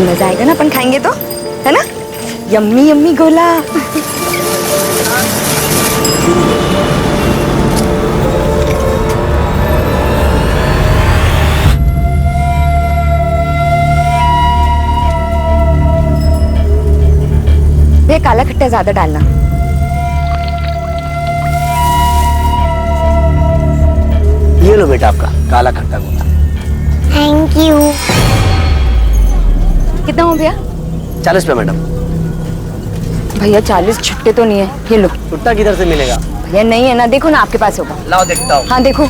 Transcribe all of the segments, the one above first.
मजा आएगा ना अपन खाएंगे तो, है ना? यम्मी यम्मी गोला। भैया काला खट्टा ज्यादा डालना। ये लो बेटा आपका काला खट्टा गोला। Thank you. कितना हो भैया? 40 रुपये मैडम। भैया 40 छुट्टे तो नहीं है, ये लो। छुट्टा किधर से मिलेगा? भैया नहीं है ना, देखो ना आपके पास होगा। लाओ देखता हूँ। हाँ देखो।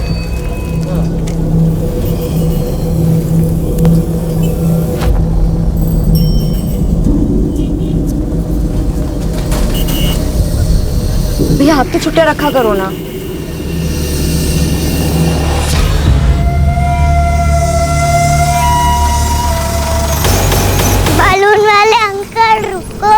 भैया आप तो छुट्टा रखा करो ना। बलून वाले अंकल रुको।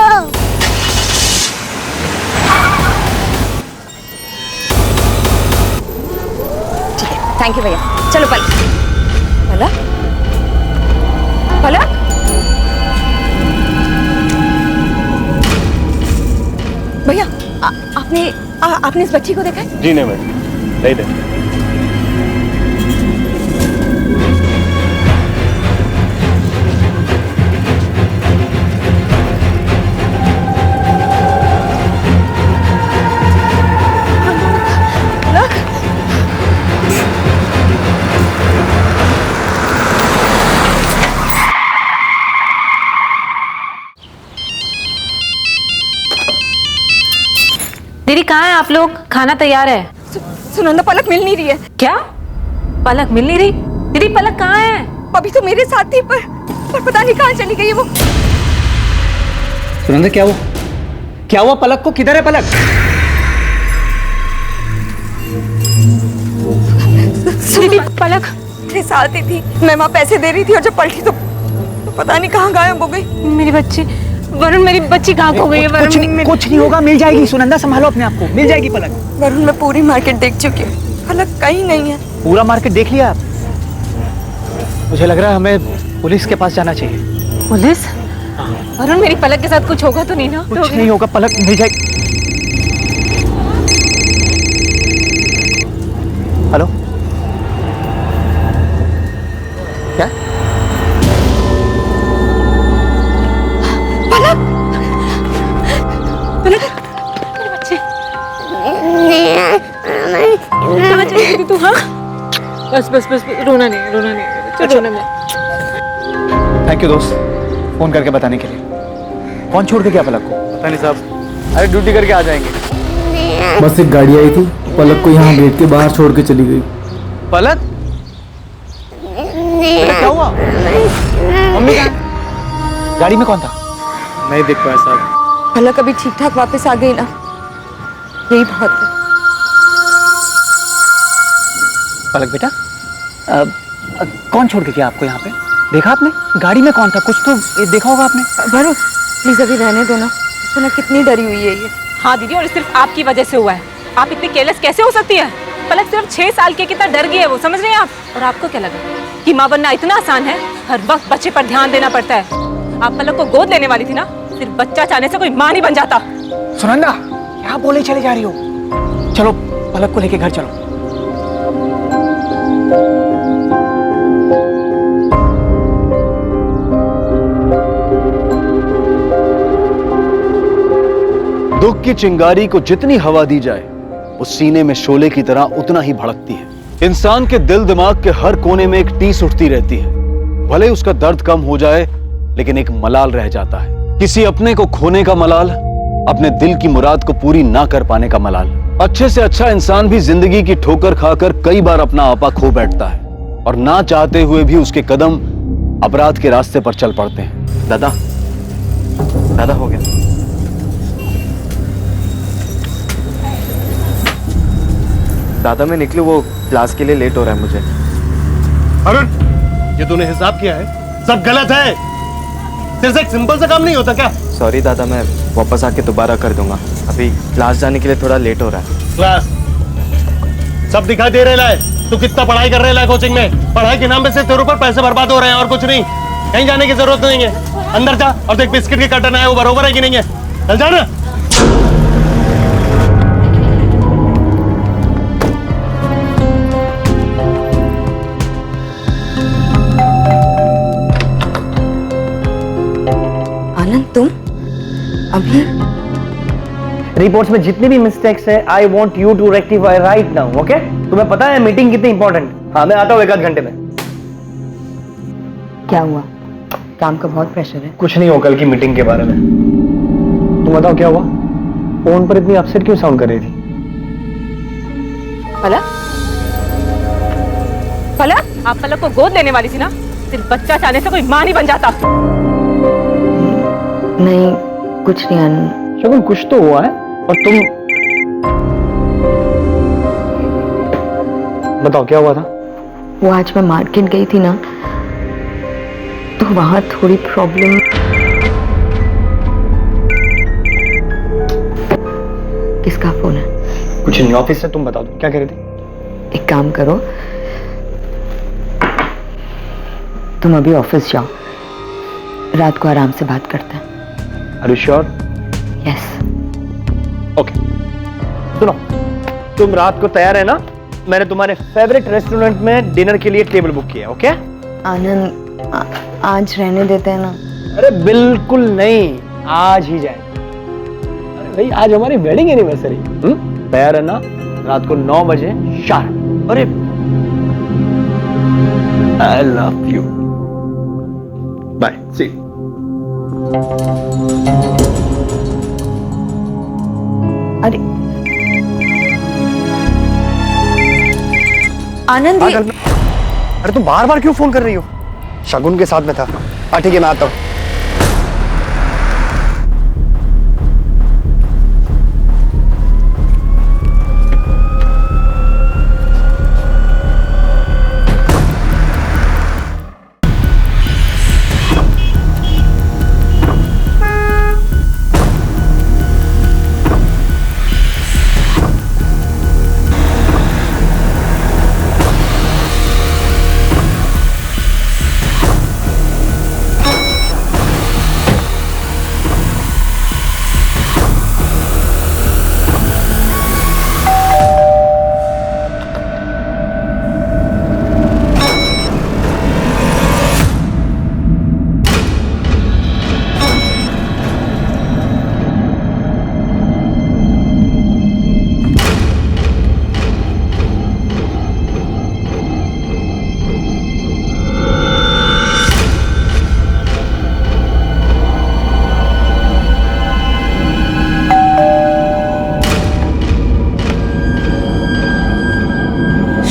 ठीक है, थैंक यू भैया। चलो पलक। पलक पलक। भैया आपने इस बच्ची को देखा है? जी नहीं मैडम, नहीं देखा। दीदी कहाँ हैं आप लोग? खाना तैयार है। सुनंदा पलक मिल नहीं रही है। क्या? पलक मिल नहीं रही? दीदी पलक कहाँ है? अभी तो मेरे साथ थी पर पता नहीं कहाँ चली गई है वो। सुनंदा क्या हुआ पलक को? किधर है पलक? दीदी पलक मेरे साथ ही थी, मैं वहाँ पैसे दे रही थी और जब पलटी तो पता नहीं कहाँ गायब हो गई। मेरी बच्ची वरुण, मेरी बच्ची कहाँ खो गई है? वरुण कुछ नहीं होगा, मिल जाएगी। सुनंदा संभालो अपने आप को, मिल जाएगी पलक। वरुण मैं पूरी मार्केट देख चुकी हूँ, पलक कहीं नहीं है। पूरा मार्केट देख लिया आप? मुझे लग रहा है हमें पुलिस के पास जाना चाहिए। पुलिस? वरुण मेरी पलक के साथ कुछ होगा तो नहीं ना? कुछ नहीं होगा, पलक मिल जाएगी। हेलो, क्या? तू हाँ बस बस बस रोना नहीं, रोना नहीं, अच्छा। रोना नहीं। थैंक यू दोस्त, फोन करके बताने के लिए। कौन छोड़ के गया पलक को? पता नहीं साहब, अरे ड्यूटी करके आ जाएंगे। बस एक गाड़ी आई थी, पलक को यहाँ गेट के बाहर छोड़ के चली गई। पलक क्या हुआ? मम्मी कहाँ? गाड़ी में कौन था? नहीं देख पाया साहब। पलक अभी ठीक ठाक वापस आ गई ना, यही बहुत है। पलक बेटा, कौन छोड़ के गया आपको यहाँ पे? देखा आपने? गाड़ी में कौन था? कुछ तो देखा होगा आपने। वरुण प्लीज अभी रहने दो ना, सुना कितनी डरी हुई है ये। हाँ दीदी, और सिर्फ आपकी वजह से हुआ है। आप इतनी केयरलेस कैसे हो सकती है? पलक सिर्फ 6 साल की, कितना डर गई है वो, समझ रहे हैं आप? और आपको क्या लगा कि माँ बनना इतना आसान है? हर वक्त बच्चे पर ध्यान देना पड़ता है। आप पलक को गोद लेने वाली थी ना, सिर्फ बच्चा चाहने से कोई माँ नहीं बन जाता। सुनंदा क्या बोले चले जा रही हो? चलो पलक को लेके घर चलो। दुख की चिंगारी को जितनी हवा दी जाए वो सीने में शोले की तरह उतना ही भड़कती है। इंसान के दिल दिमाग के हर कोने में एक टीस उठती रहती है। भले उसका दर्द कम हो जाए लेकिन एक मलाल रह जाता है। किसी अपने को खोने का मलाल, अपने दिल की मुराद को पूरी ना कर पाने का मलाल। अच्छे से अच्छा इंसान भी जिंदगी की ठोकर खाकर कई बार अपना आपा खो बैठता है और ना चाहते हुए भी उसके कदम अपराध के रास्ते पर चल पड़ते हैं। दादा हो गया। दादा मैं निकलूं, वो क्लास के लिए लेट हो रहा है मुझे। अरुण, ये तूने हिसाब किया है? सब गलत है। तेरे से एक सिंपल सा काम नहीं होता क्या? सॉरी दादा, मैं वापस आके दोबारा कर दूंगा। अभी क्लास जाने के लिए थोड़ा लेट हो रहा है। क्लास सब दिखाई दे रहा है। तू कितना पढ़ाई कर रहा है कोचिंग में? पढ़ाई के नाम पे सिर्फ तेरे ऊपर पैसे बर्बाद हो रहे हैं और कुछ नहीं। कहीं जाने की जरूरत नहीं है। अंदर जा और देख बिस्किट के कर्टन आए वो बरोबर है कि नहीं है। चल जा ना। आनंद, तुम अभी रिपोर्ट्स में जितनी भी मिस्टेक्स है I want you to rectify right now, okay? तुम्हें पता है मीटिंग कितनी इंपॉर्टेंट। हाँ, मैं आता हूँ 1 आध घंटे में। क्या हुआ? काम का बहुत प्रेशर है। कुछ नहीं हो कल की मीटिंग के बारे में। तुम बताओ क्या हुआ? फोन पर इतनी अपसेट क्यों साउंड कर रही थी? पलक, पलक, आप पलक को गोद लेने वाली थी ना? सिर्फ बच्चा चाहने से कोई मां नहीं बन जाता। नहीं, कुछ नहीं आनंद। शगुन, कुछ तो हुआ है। और तुम बताओ क्या हुआ था? वो आज मैं मार्केट गई थी ना, तो वहां थोड़ी प्रॉब्लम। किसका फोन है? कुछ नहीं, ऑफिस से। तुम बताओ, तुम क्या कह रही थी? एक काम करो, तुम अभी ऑफिस जाओ, रात को आराम से बात करते हैं। Are you sure? Yes. Okay, सुनो, तुम रात को तैयार है ना? मैंने तुम्हारे फेवरेट रेस्टोरेंट में डिनर के लिए टेबल बुक किया, ओके? आनंद, आज रहने देते हैं ना? अरे बिल्कुल नहीं, आज ही जाए। अरे भाई, आज हमारी वेडिंग एनिवर्सरी। तैयार है ना? रात को 9 बजे शार्प। अरे आई लव यू। बाय, सी। अरे आनंद, अरे तुम बार बार क्यों फोन कर रही हो? शगुन के साथ में था। ठीक है, मैं आता हूँ।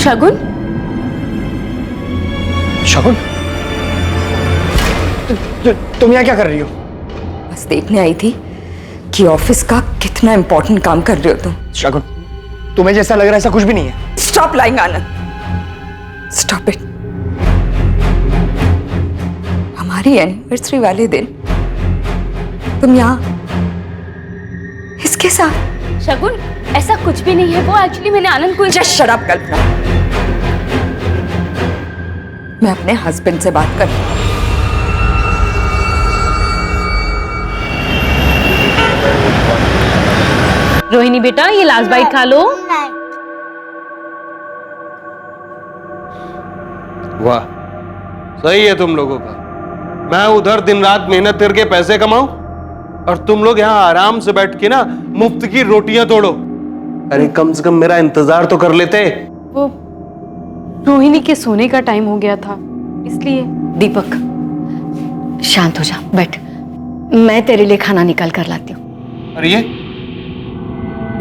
शगुन, शगुन, तुम यहाँ क्या कर रही हो? बस देखने आई थी कि ऑफिस का कितना इंपॉर्टेंट काम कर रहे हो तुम। शगुन, तुम्हें जैसा लग रहा है ऐसा कुछ भी नहीं है। Stop lying Anand, stop it. हमारी एनिवर्सरी वाले दिन तुम यहाँ इसके साथ? शगुन, ऐसा कुछ भी नहीं है। वो एक्चुअली मैंने आनंद को जस्ट शट अप कल्पना। मैं अपने हस्बैंड से बात कर। रोहिणी बेटा, ये लास्ट बाइट खा लो। वाह, सही है तुम लोगों का। मैं उधर दिन रात मेहनत करके पैसे कमाऊं और तुम लोग यहाँ आराम से बैठ के ना मुफ्त की रोटियां तोड़ो। अरे कम से कम मेरा इंतजार तो कर लेते। वो रोहिणी के सोने का टाइम हो गया था, इसलिए। दीपक, शांत हो जा, बैठ। मैं तेरे लिए खाना निकाल कर लाती हूँ। अरे ये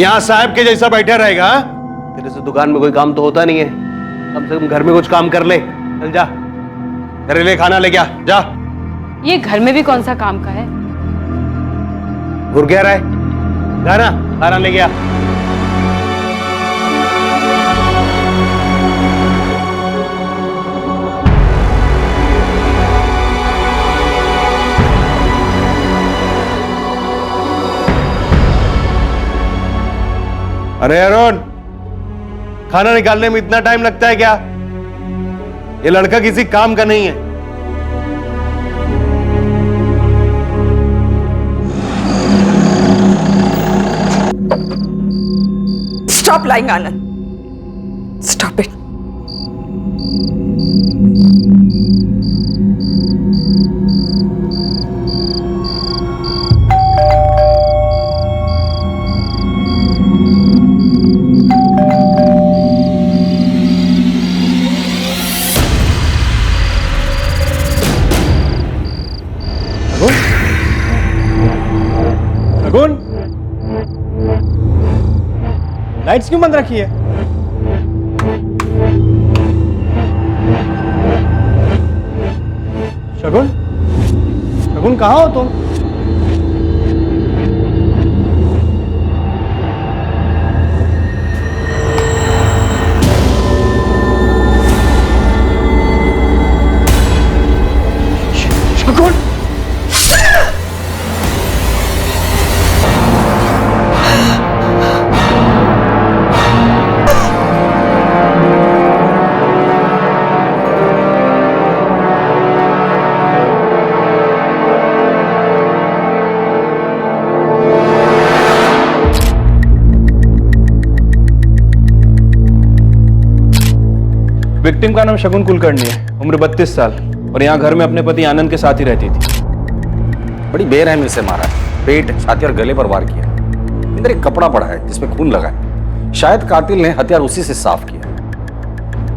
यहाँ साहब के जैसा बैठा रहेगा? तेरे से दुकान में कोई काम तो होता नहीं है। कम से कम घर में कुछ काम कर ले। चल जा, तेरे लिए खाना ले गया जा। ये घर में भी कौन सा काम का है? घुर गया रहा है, जा ना, खाना ले गया। अरे अरुण, खाना निकालने में इतना टाइम लगता है क्या? ये लड़का किसी काम का नहीं है। Stop lying, Anand. Stop it. Shagun, lights क्यों बंद रखी है? शगुन, शगुन कहाँ हो तुम? शगुन, विक्टिम का नाम शगुन कुलकर्णी है, उम्र 32 साल और यहाँ घर में अपने पति आनंद के साथ ही रहती थी। बड़ी बेरहमी से मारा है, पेट, छाती और गले पर वार किया। अंदर एक कपड़ा पड़ा है जिसमें खून लगा है। शायद कातिल ने हथियार उसी से साफ किया।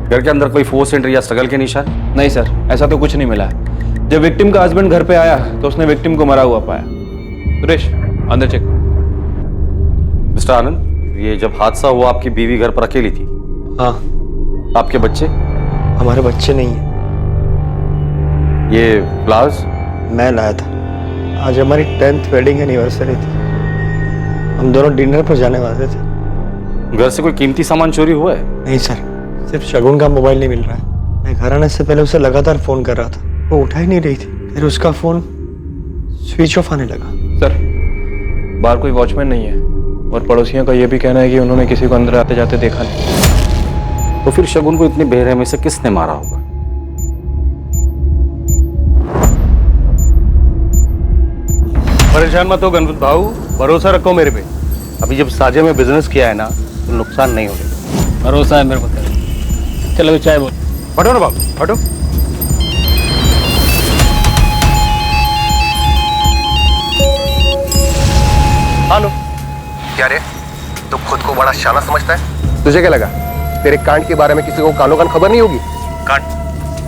घर के अंदर कोई फोर्स एंट्री या स्ट्रगल के निशान? नहीं सर, ऐसा तो कुछ नहीं मिला है। जब विक्टिम का हस्बैंड घर पे आया तो उसने विक्टिम को मरा हुआ पाया। सुरेश, अंदर चेक। मिस्टर आनंद, ये जब हादसा हुआ आपकी बीवी घर पर अकेली थी? हाँ। आपके बच्चे? हमारे बच्चे नहीं हैं। ये ब्लाउज मैं लाया था। आज हमारी 10th वेडिंग एनिवर्सरी थी। हम दोनों डिनर पर जाने वाले थे। घर से कोई कीमती सामान चोरी हुआ है? नहीं सर, सिर्फ शगुन का मोबाइल नहीं मिल रहा है। मैं घर आने से पहले उसे लगातार फोन कर रहा था, वो उठा ही नहीं रही थी। फिर उसका फोन स्विच ऑफ आने लगा। सर, बाहर कोई वॉचमैन नहीं है और पड़ोसियों का यह भी कहना है कि उन्होंने किसी को अंदर आते जाते देखा नहीं। तो फिर शगुन को इतनी बेरहमी से किसने मारा होगा? परेशान मत हो गणपत भाऊ, भरोसा रखो मेरे पे। अभी जब साजे में बिजनेस किया है ना तो नुकसान नहीं होगा। भरोसा है मेरे को। चलो चाय बोल। हटो ना बाबू, हटो। हेलो। क्या रे, तू खुद को बड़ा शाना समझता है? तुझे क्या लगा तेरे कांड के बारे में किसी को कानो कान खबर नहीं होगी? कांड?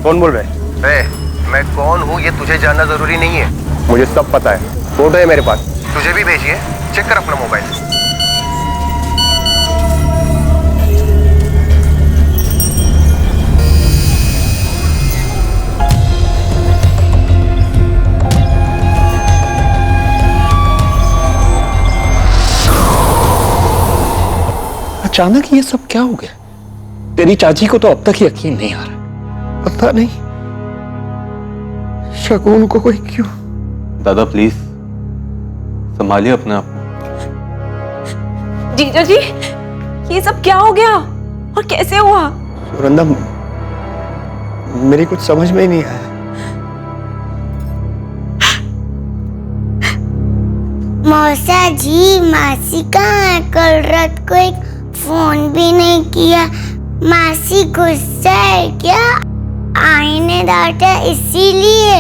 कौन बोल रहे हैं? मैं कौन हूँ ये तुझे जानना जरूरी नहीं है। मुझे सब पता है, फोटो है मेरे पास, तुझे भी भेजिए, चेक कर अपना मोबाइल। अचानक ये सब क्या हो गया? तेरी चाची को तो अब तक यकीन नहीं आ रहा। पता नहीं शगुन को कोई क्यों। दादा प्लीज संभालिए अपने आप को। जीजा जी, ये सब क्या हो गया और कैसे हुआ? सुरंदा, मेरी कुछ समझ में ही नहीं आया। मौसा जी, मासी कहाँ है? कल रात को एक फोन भी नहीं किया। मासी गुस्सा है क्या? आई ने डांटा इसीलिए?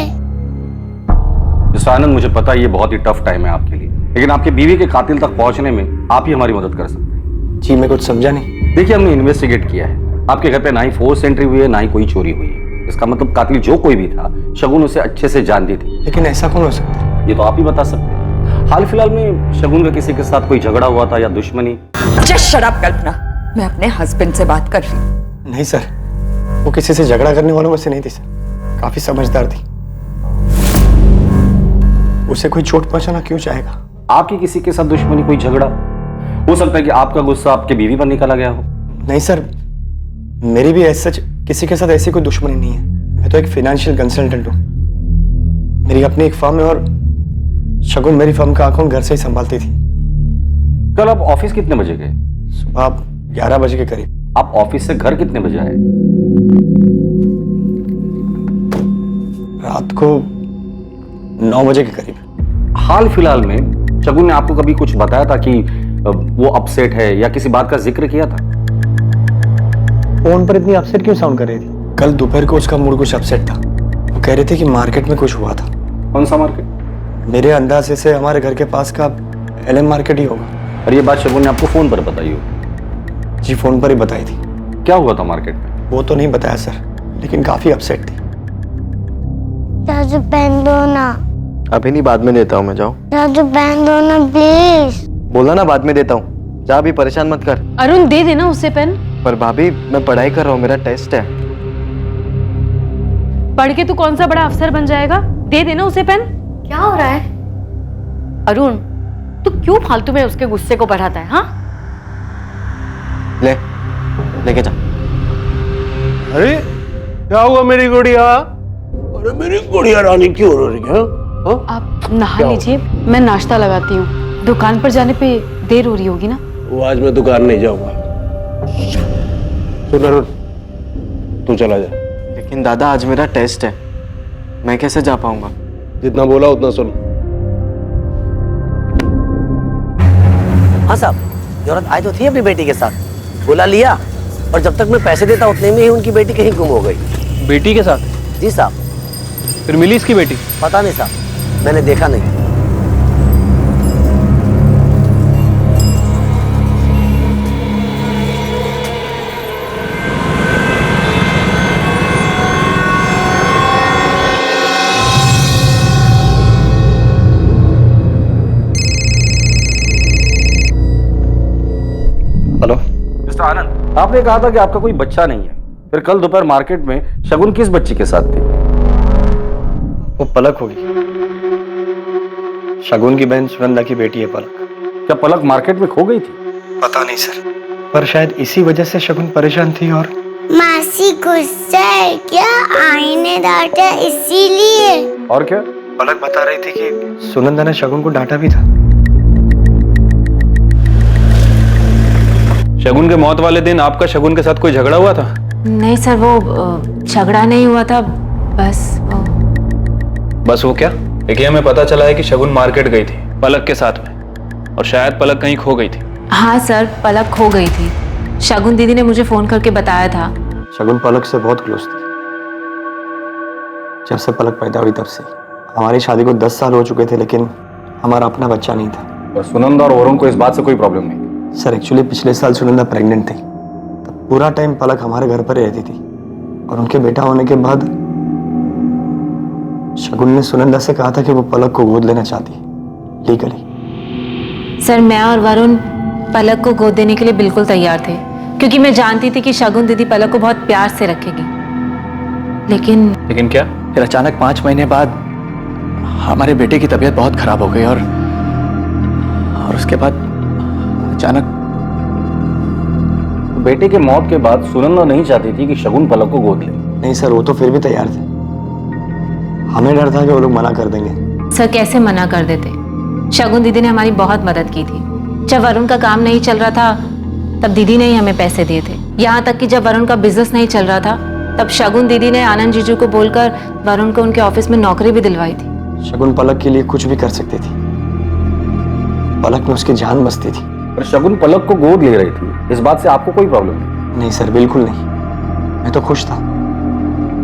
मिस्टर आनंद, मुझे पता है ये बहुत ही टफ टाइम है आपके लिए, लेकिन आपकी बीवी के कातिल तक पहुंचने में आप ही हमारी मदद कर सकते हैं। जी, मैं कुछ समझा नहीं। देखिए, हमने इन्वेस्टिगेट किया है। आपके घर पे ना ही फोर्स एंट्री हुई है, ना ही कोई चोरी हुई है। इसका मतलब कातिल जो कोई भी था, शगुन उसे अच्छे से जानती थी। लेकिन ऐसा कौन हो सकता है? ये तो आप ही बता सकते हैं। हाल फिलहाल में शगुन का किसी के साथ कोई झगड़ा हुआ था या दुश्मनी? जस्ट शट अप कल्पना, मैं अपने हस्बैंड से बात कर रही हूँ। नहीं सर, वो किसी से झगड़ा करने वालों में से नहीं थी सर। काफी समझदार थी। उसे कोई चोट पहुंचाना क्यों चाहेगा? आपकी किसी के साथ दुश्मनी, कोई झगड़ा? हो सकता है कि आपका गुस्सा आपके बीवी पर निकाला गया हो। नहीं सर, मेरी भी ऐसा किसी के साथ ऐसी कोई दुश्मनी नहीं है। मैं तो एक फाइनेंशियल कंसल्टेंट हूँ। मेरी अपनी एक फर्म है और शगुन मेरी फर्म का अकाउंट घर से ही संभालती थी। कल आप ऑफिस कितने बजे गए? सुबह 11 बजे के करीब। आप ऑफिस से घर कितने बजे आए? रात को 9 बजे के करीब। हाल फिलहाल में शगुन ने आपको कभी कुछ बताया था कि वो अपसेट है या किसी बात का जिक्र किया था? फोन पर इतनी अपसेट क्यों साउंड कर रही थी? कल दोपहर को उसका मूड कुछ अपसेट था। वो कह रहे थे कि मार्केट में कुछ हुआ था। कौन सा मार्केट? मेरे अंदाजे से हमारे घर के पास का एलएम मार्केट ही होगा। और ये बात शगुन ने आपको फोन पर बताई हो? जी फोन पर ही बताई थी। क्या हुआ था मार्केट में? वो तो नहीं बताया सर, लेकिन काफी अपसेट थी। चाचू पेन दो ना। अभी नहीं, बाद में देता हूँ मैं। जाओ। चाचू पेन दो ना प्लीज। बोला ना बाद में देता हूँ, जा भी, परेशान मत कर। अरुण दे देना उसे पेन। पर भाभी मैं पढ़ाई कर रहा हूँ, मेरा टेस्ट है। पढ़ के तू कौन सा बड़ा अफसर बन जाएगा? दे देना उसे पेन। क्या हो रहा है अरुण? तू क्यों फालतू में उसके गुस्से को बढ़ाता है? हाँ, लेके जा। अरे क्या हुआ मेरी गुड़िया? अरे मेरी गुड़िया रानी क्यों रो रही है? आप नहा लीजिए, मैं नाश्ता लगाती हूँ। दुकान पर जाने पे देर हो रही होगी ना? वो आज मैं दुकान नहीं जाऊंगा। सुन अरुण, तू चला जा। लेकिन दादा आज मेरा टेस्ट है, मैं कैसे जा पाऊंगा? जितना बोला उतना सुन। हाँ साहब, जरूरत आई तो थी अपनी बेटी के साथ, बुला लिया, और जब तक मैं पैसे देता उतने में ही उनकी बेटी कहीं गुम हो गई। बेटी के साथ? जी साहब। फिर मिली इसकी बेटी? पता नहीं साहब, मैंने देखा नहीं। हेलो मिस्टर आनंद, आपने कहा था कि आपका कोई बच्चा नहीं है, फिर कल दोपहर मार्केट में शगुन किस बच्ची के साथ थी? वो पलक होगी, शगुन की बहन सुनंदा की बेटी है पलक। क्या पलक मार्केट में खो गई थी? पता नहीं सर, पर शायद इसी वजह से शगुन परेशान थी। और मासी गुस्सा है क्या? आईने डांटा इसीलिए। और क्या? पलक बता रही थी कि सुनंदा ने शगुन को डांटा भी था। शगुन के मौत वाले दिन आपका शगुन के साथ कोई झगड़ा हुआ था? नहीं सर, वो झगड़ा नहीं हुआ था, बस वो क्या? देखिए, हमें पता चला है कि शगुन मार्केट गई थी पलक के साथ में, और शायद पलक कहीं खो गई थी। हाँ सर, पलक खो गई थी। शगुन दीदी ने मुझे फोन करके बताया था। शगुन पलक से बहुत क्लोज थी। जब से पलक पैदा हुई तब से। हमारी शादी को 10 साल हो चुके थे, लेकिन हमारा अपना बच्चा नहीं था। और सुनंदा और वरुण को इस बात से कोई प्रॉब्लम नहीं? सर एक्चुअली पिछले साल सुनंदा प्रेग्नेंट थी, तब पूरा टाइम पलक हमारे घर पर ही रहती थी, और उनके बेटा होने के बाद शगुन ने सुनंदा से कहा था कि वो पलक को गोद लेना चाहती है लीगली। सर मैं और वरुण पलक को गोद देने के लिए बिल्कुल तैयार थे, क्योंकि मैं जानती थी कि शगुन दीदी पलक को बहुत प्यार से रखेगी। लेकिन क्या? फिर अचानक 5 महीने बाद हमारे बेटे की तबीयत बहुत खराब हो गई, और उसके बाद अचानक। बेटे के मौत के बाद सुनंदा नहीं चाहती थी कि शगुन पलक को गोद ले? नहीं सर, वो तो फिर भी तैयार थे। हमें डर था कि वो लोग मना कर देंगे। सर कैसे मना कर देते? शगुन दीदी ने हमारी बहुत मदद की थी। जब वरुण का काम नहीं चल रहा था तब दीदी ने ही हमें पैसे दिए थे। यहाँ तक कि जब वरुण का बिजनेस नहीं चल रहा था तब शगुन दीदी ने आनंद जीजू को बोलकर वरुण को उनके ऑफिस में नौकरी भी दिलवाई थी। शगुन पलक के लिए कुछ भी कर सकती थी। पलक में उसकी जान बसती थी। पर शगुन पलक को गोद ले रही थी, इस बात से आपको कोई प्रॉब्लम नहीं? नहीं सर, बिल्कुल नहीं। मैं तो खुश था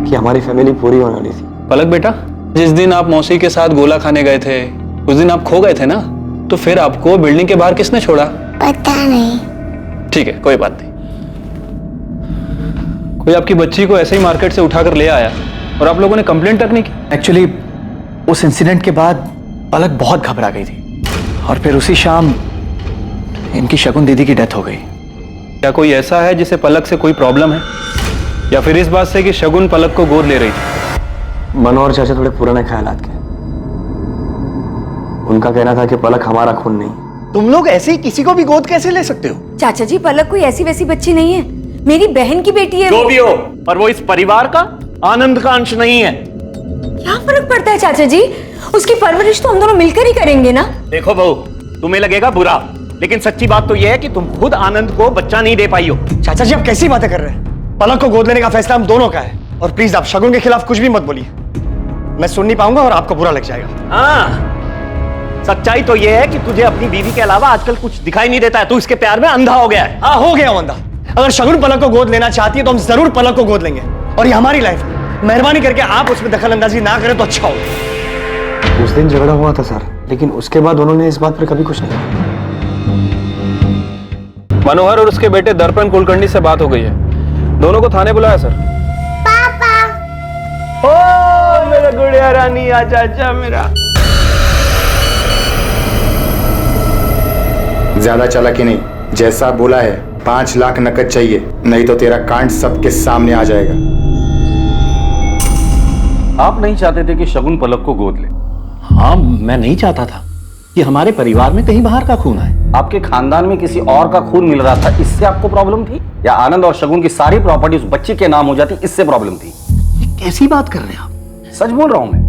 कि हमारी फैमिली पूरी होने वाली थी। पलक बेटा, जिस दिन आप मौसी के साथ गोला खाने गए थे उस दिन आप खो गए थे ना, तो फिर आपको बिल्डिंग के बाहर किसने छोड़ा? पता नहीं। ठीक है, कोई बात नहीं। कोई आपकी बच्ची को ऐसे ही मार्केट से उठाकर ले आया और आप लोगों ने कंप्लेंट तक नहीं की? एक्चुअली उस इंसिडेंट के बाद पलक बहुत घबरा गई थी, और फिर उसी शाम इनकी शगुन दीदी की डेथ हो गई। क्या कोई ऐसा है जिसे पलक से कोई प्रॉब्लम है, या फिर इस बात से कि शगुन पलक को गोद ले रही थी? मनोहर चाचा थोड़े पुराने ख्यालात के। उनका कहना था कि पलक हमारा खून नहीं। तुम लोग ऐसे ही किसी को भी गोद कैसे ले सकते हो? चाचा जी, पलक कोई ऐसी वैसी बच्ची नहीं है, मेरी बहन की बेटी है। जो भी हो, पर वो इस परिवार का, आनंद का अंश नहीं है। क्या फर्क पड़ता है चाचा जी? उसकी परवरिश तो हम दोनों मिलकर ही करेंगे ना। देखो बहू, तुम्हें लगेगा बुरा, लेकिन सच्ची बात तो यह है कि तुम खुद आनंद को बच्चा नहीं दे पाई हो। चाचा जी, आप कैसी बातें कर रहे हैं? पलक को गोद लेने का फैसला हम दोनों का है, और प्लीज आप शगुन के खिलाफ कुछ भी मत बोलिए। मैं सुन नहीं पाऊंगा और आपको बुरा लग जाएगा। हाँ, सच्चाई तो ये है कि तुझे अपनी बीवी के अलावा आजकल कुछ दिखाई नहीं देता है। तू इसके प्यार में अंधा हो गया है। हाँ, हो गया हूं अंधा। अगर शगुन पलक को गोद लेना चाहती है तो हम जरूर पलक को गोद लेंगे, और ये हमारी लाइफ है। मेहरबानी करके आप उसमें दखल अंदाजी ना करें तो अच्छा होगा। उस दिन झगड़ा हुआ था सर, लेकिन उसके बाद उन्होंने इस बात पर कभी कुछ नहीं कहा। मनोहर और उसके बेटे दर्पण कुलकर्णी से बात हो गई है, दोनों को थाने बुलाया सर। ओ मेरा गुड़िया रानी, आजा आजा मेरा। ज्यादा चालाकी नहीं, जैसा बोला है 5 लाख नकद चाहिए, नहीं तो तेरा कांड सबके सामने आ जाएगा। आप नहीं चाहते थे कि शगुन पलक को गोद ले? हाँ, मैं नहीं चाहता था कि हमारे परिवार में कहीं बाहर का खून आए। आपके खानदान में किसी और का खून मिल रहा था, इससे आपको प्रॉब्लम थी? या आनंद और शगुन की सारी प्रॉपर्टी उस बच्ची के नाम हो जाती, इससे प्रॉब्लम थी? कैसी बात कर रहे हैं आप? सच बोल रहा हूं मैं।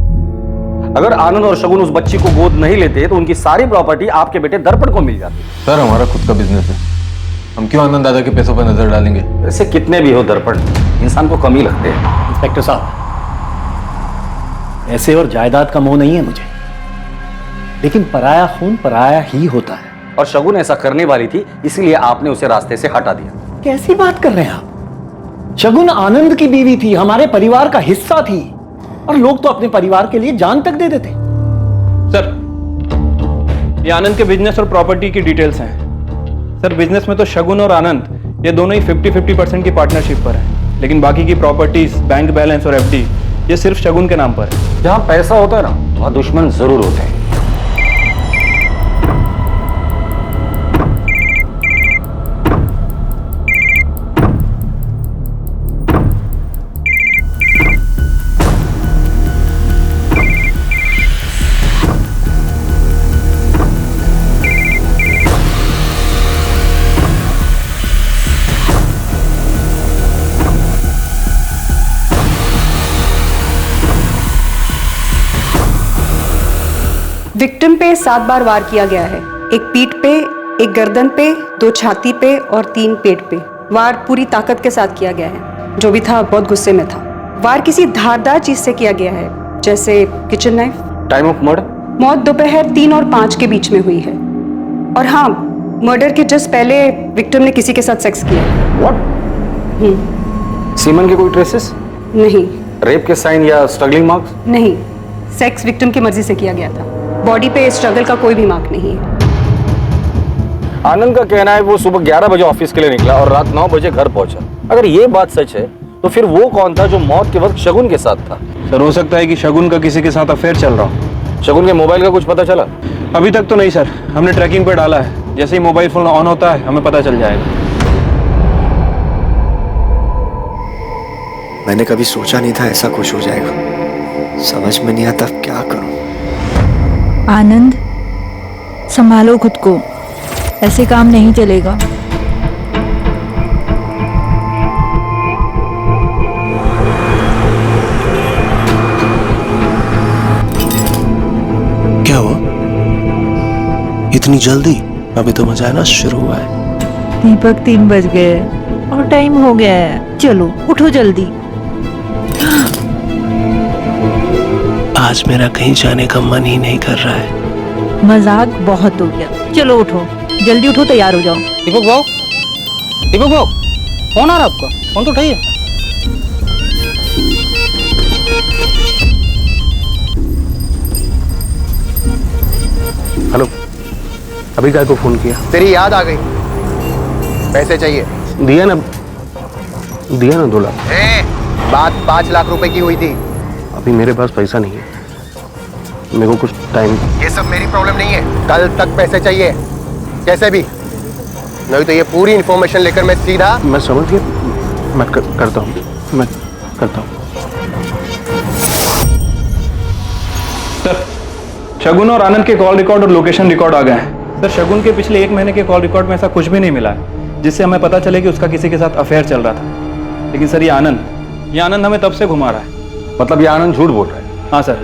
अगर आनंद और शगुन उस बच्ची को गोद नहीं लेते तो उनकी सारी प्रॉपर्टी आपके बेटे दर्पण को मिल जाती। सर, हमारा खुद का बिजनेस है, हम क्यों आनंद दादा के पैसों पर नजर डालेंगे? ऐसे कितने भी हो दर्पण, इंसान को कमी लगते हैं। इंस्पेक्टर साहब, ऐसे और जायदाद का मोह नहीं है मुझे, लेकिन पराया खून पराया ही होता है। और शगुन ऐसा करने वाली थी, इसलिए आपने उसे रास्ते से हटा दिया। कैसी बात कर रहे हैं आप? शगुन आनंद की बीवी थी, हमारे परिवार का हिस्सा थी, और लोग तो अपने परिवार के लिए जान तक दे देते। सर, ये आनंद के बिजनेस और प्रॉपर्टी की डिटेल्स हैं। सर, बिजनेस में तो शगुन और आनंद ये दोनों ही 50-50% की पार्टनरशिप पर है, लेकिन बाकी की प्रॉपर्टीज, बैंक बैलेंस और एफडी ये सिर्फ शगुन के नाम पर है। जहां पैसा होता है ना, वहां दुश्मन जरूर होते हैं। विक्टिम पे 7 बार वार किया गया है। एक पीठ पे, एक गर्दन पे, 2 छाती पे और 3 पेट पे। वार पूरी ताकत के साथ किया गया है। जो भी था बहुत गुस्से में था। वार किसी धारदार चीज से किया गया है, जैसे kitchen knife. Time of murder? मौत दोपहर 3 और 5 के बीच में हुई है। और हाँ, मर्डर के जस्ट पहले विक्टिम ने किसी के साथ सेक्स किया। व्हाट? सीमन के कोई ट्रेसेस? नहीं। रेप के साइन या स्ट्रगलिंग मार्क्स? नहीं, सेक्स विक्टिम की मर्जी से किया गया था। बॉडी पे स्ट्रगल का कोई भी मार्क नहीं है। आनंद का कहना है वो सुबह 11 बजे ऑफिस के लिए निकला और रात 9 बजे घर पहुंचा। अगर ये बात सच है तो फिर वो कौन था जो मौत के वक्त शगुन के साथ था? सर, हो सकता है कि शगुन का किसी के साथ अफेयर चल रहा हो। शगुन के मोबाइल का कुछ पता चला? अभी तक तो नहीं सर, हमने ट्रैकिंग पे डाला है। जैसे ही मोबाइल फोन ऑन होता है हमें पता चल जाएगा। मैंने कभी सोचा नहीं था ऐसा कुछ हो जाएगा। समझ में नहीं आता क्या करूं। आनंद, संभालो खुद को, ऐसे काम नहीं चलेगा। क्या हुआ इतनी जल्दी? अभी तो मजा आना शुरू हुआ है। दीपक 3 बज गए और टाइम हो गया है। चलो उठो जल्दी। आज मेरा कहीं जाने का मन ही नहीं कर रहा है। मजाक बहुत हो गया, चलो उठो, जल्दी उठो, तैयार हो जाओ। दीपक भाव, दीपक भाव, फोन आ रहा है आपका? फोन तो उठाइए। हेलो, अभी काय को फोन किया? तेरी याद आ गई, पैसे चाहिए। दिया ना 2 लाख। बात 5 लाख रुपए की हुई थी। अभी मेरे पास पैसा नहीं है, मेरे को कुछ टाइम। ये सब मेरी प्रॉब्लम नहीं है, कल तक पैसे चाहिए कैसे भी, नहीं तो ये पूरी इंफॉर्मेशन लेकर मैं सीधा। मैं समझ गया, मैं करता हूँ, मैं करता हूँ। सर, शगुन और आनंद के कॉल रिकॉर्ड और लोकेशन रिकॉर्ड आ गए हैं। सर, शगुन के पिछले 1 महीने के कॉल रिकॉर्ड में ऐसा कुछ भी नहीं मिला है जिससे हमें पता चले कि उसका किसी के साथ अफेयर चल रहा था। लेकिन सर, ये आनंद हमें तब से घुमा रहा है। मतलब ये आनंद झूठ बोल रहा है? हाँ सर,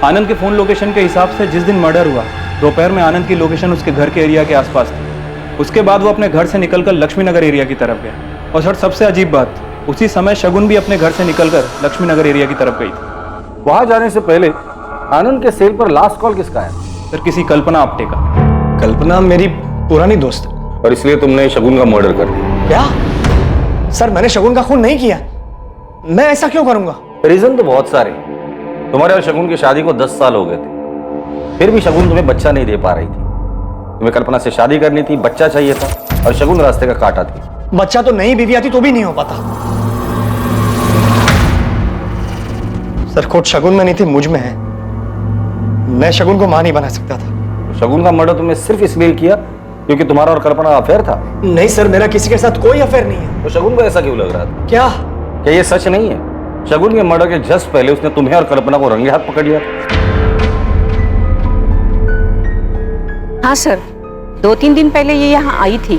आनंद के फोन लोकेशन के हिसाब से जिस दिन मर्डर हुआ दोपहर में आनंद की लोकेशन उसके घर के एरिया के आसपास थी। उसके बाद वो अपने घर से निकलकर लक्ष्मी नगर एरिया की तरफ गया। और सर, सबसे अजीब बात, उसी समय शगुन भी अपने घर से निकलकर लक्ष्मी नगर एरिया की तरफ गई थी। वहां जाने से पहले आनंद के सेल पर लास्ट कॉल किसका है? सर किसी कल्पना आप्टे का। कल्पना मेरी पुरानी दोस्त। और इसलिए तुमने शगुन का मर्डर कर दिया। क्या? सर मैंने शगुन का खून नहीं किया। मैं ऐसा क्यों करूंगा? रीजन तो बहुत सारे हैं। तुम्हारे और शगुन की शादी को 10 साल हो गए थे, फिर भी शगुन तुम्हें बच्चा नहीं दे पा रही थी। तुम्हें कल्पना से शादी करनी थी, बच्चा चाहिए था, और शगुन रास्ते का कांटा थी। बच्चा तो नई बीवी आती तो भी नहीं हो पाता। सर खोट शगुन में नहीं थी, मुझ में है। मैं शगुन को मां नहीं बना सकता था। शगुन का मर्डर तुमने सिर्फ इसलिए किया क्योंकि तुम्हारा और कल्पना का अफेयर था? नहीं सर, मेरा किसी के साथ कोई अफेयर नहीं है। तो शगुन को ऐसा क्यों लग रहा था? क्या ये सच नहीं है? शगुन के मर्डर के जस्ट पहले उसने तुम्हें और कल्पना को रंगे हाथ पकड़ लिया था। हाँ सर, 2-3 दिन पहले ये यहाँ आई थी,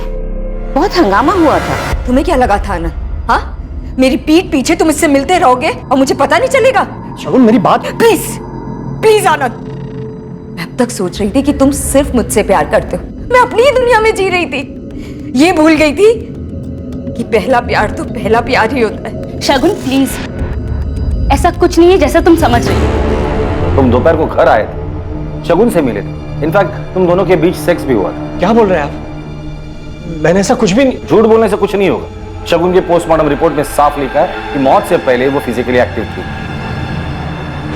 बहुत हंगामा हुआ था। तुम्हें क्या लगा था आनंद? हाँ, मेरी पीठ पीछे तुम इससे मिलते रहोगे और मुझे पता नहीं चलेगा? शगुन मेरी बात प्लीज प्लीज आनंद, मैं अब तक सोच रही थी कि तुम सिर्फ मुझसे प्यार करते हो। मैं अपनी ही दुनिया में जी रही थी, ये भूल गई थी कि पहला प्यार तो पहला प्यार ही होता है। शगुन प्लीज, ऐसा कुछ नहीं है जैसा तुम समझ रही हो। तुम दोपहर को घर आए थे, शगुन से मिले थे, इनफैक्ट तुम दोनों के बीच सेक्स भी हुआ था। क्या बोल रहे हैं आप? मैंने ऐसा कुछ भी नहीं। झूठ बोलने से कुछ नहीं होगा। शगुन के पोस्टमार्टम रिपोर्ट में साफ लिखा है कि मौत से पहले वो फिजिकली एक्टिव थी।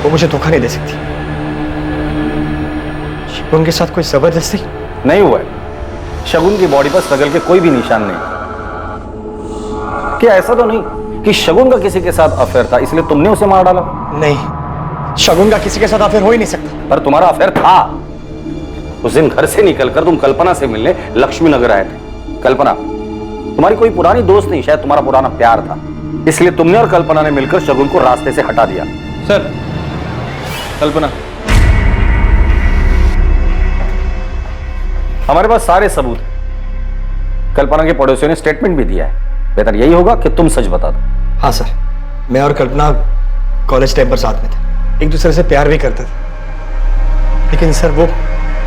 वो मुझे धोखा नहीं दे सकती। शगुन के साथ कोई जबरदस्ती नहीं हुआ है। शगुन की बॉडी पर स्ट्रगल के कोई भी निशान नहीं। क्या ऐसा तो नहीं कि शगुन का किसी के साथ अफेयर था इसलिए तुमने उसे मार डाला? नहीं, शगुन का किसी के साथ अफेयर हो ही नहीं सकता। पर तुम्हारा अफेयर था। उस दिन घर से निकलकर तुम कल्पना से मिलने लक्ष्मी नगर आए थे। कल्पना तुम्हारी कोई पुरानी दोस्त नहीं, शायद तुम्हारा पुराना प्यार था, इसलिए तुमने और कल्पना ने मिलकर शगुन को रास्ते से हटा दिया। सर कल्पना, हमारे पास सारे सबूत हैं। कल्पना के पड़ोसियों ने स्टेटमेंट भी दिया है। बेहतर यही होगा कि तुम सच बता दो। हाँ सर, मैं और कल्पना कॉलेज टाइम पर साथ में थे, एक दूसरे से प्यार भी करते थे। लेकिन सर वो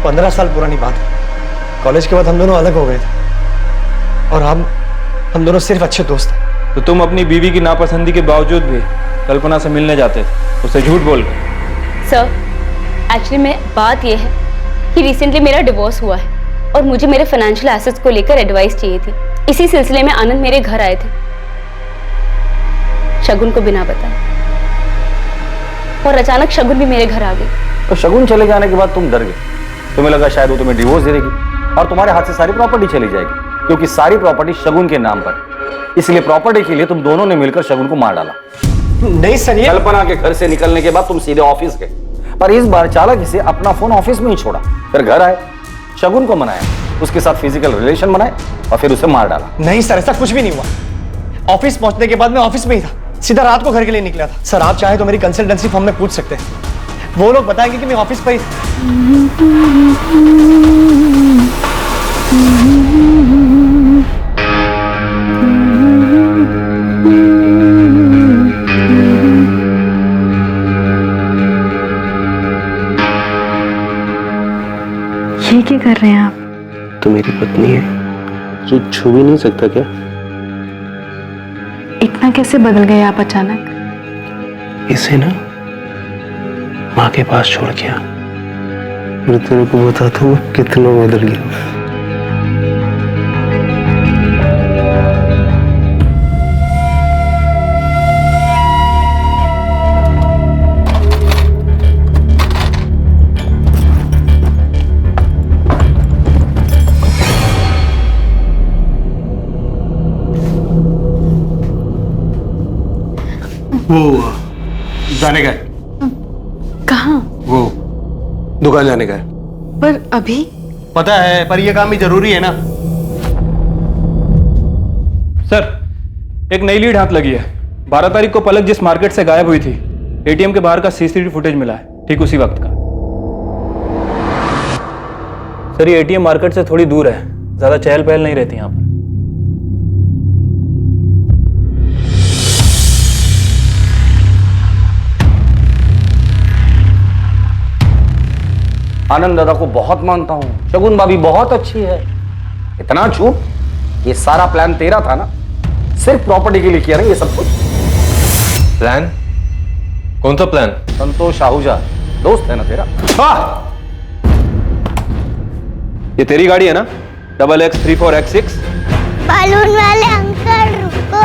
15 साल पुरानी बात है। कॉलेज के बाद हम दोनों अलग हो गए थे और हम दोनों सिर्फ अच्छे दोस्त थे। तो तुम अपनी बीवी की नापसंदी के बावजूद भी कल्पना से मिलने जाते थे, उसे झूठ बोलकर। सर एक्चुअली में बात यह है कि रिसेंटली मेरा डिवोर्स हुआ है और मुझे मेरे फाइनेंशियल एसेट्स को लेकर एडवाइस चाहिए थी। इसी सिलसिले में आनंद मेरे घर आए थे, शगुन को बिना बताए, और अचानक शगुन भी मेरे घर आ गई। तो शगुन चले जाने के बाद तुम डर गए। तुम्हें लगा शायद वो तुम्हें डिवोर्स दे देगी और तुम्हारे हाथ से सारी प्रॉपर्टी चली जाएगी, क्योंकि सारी प्रॉपर्टी शगुन के नाम पर। इसलिए प्रॉपर्टी के लिए तुम दोनों ने मिलकर शगुन को मार डाला। नहीं सर, ये कल्पना के घर से निकलने के बाद तुम सीधे ऑफिस गए, पर इस बार चालाकी से अपना फोन ऑफिस में ही छोड़ा। फिर घर आए, शगुन को मनाया, उसके साथ फिजिकल रिलेशन बनाए और फिर उसे मार डाला। नहीं सर, ऐसा कुछ भी नहीं हुआ। ऑफिस पहुंचने के बाद मैं ऑफिस में ही था, सीधा रात को घर के लिए निकला था। सर आप चाहे तो मेरी कंसल्टेंसी फर्म में पूछ सकते हैं, वो लोग बताएंगे कि मैं ऑफिस पर ही था। ये क्या कर रहे हैं आप? तो मेरी पत्नी है, जो छू भी नहीं सकता क्या? इतना कैसे बदल गए आप अचानक? इसे ना माँ के पास छोड़ गया। मैं तेरे को बताता हूँ कितना बदल गया। वो जाने का है। कहाँ? वो दुकान जाने का है। पर अभी? पता है, पर ये काम भी जरूरी है ना। सर एक नई लीड हाथ लगी है। 12 तारीख को पलक जिस मार्केट से गायब हुई थी, एटीएम के बाहर का सीसीटीवी फुटेज मिला है, ठीक उसी वक्त का। सर ये एटीएम मार्केट से थोड़ी दूर है, ज्यादा चहल पहल नहीं रहती यहाँ पर। आनंद दादा को बहुत मानता हूं, शगुन भाभी बहुत अच्छी है। इतना झूठ, ये सारा प्लान तेरा था ना? सिर्फ प्रॉपर्टी के लिए किया ना ये सब कुछ? प्लान? कौन सा प्लान? संतोष आहूजा दोस्त है ना तेरा? ये तेरी गाड़ी है ना? XX34X6? बलून वाले अंकल रुको।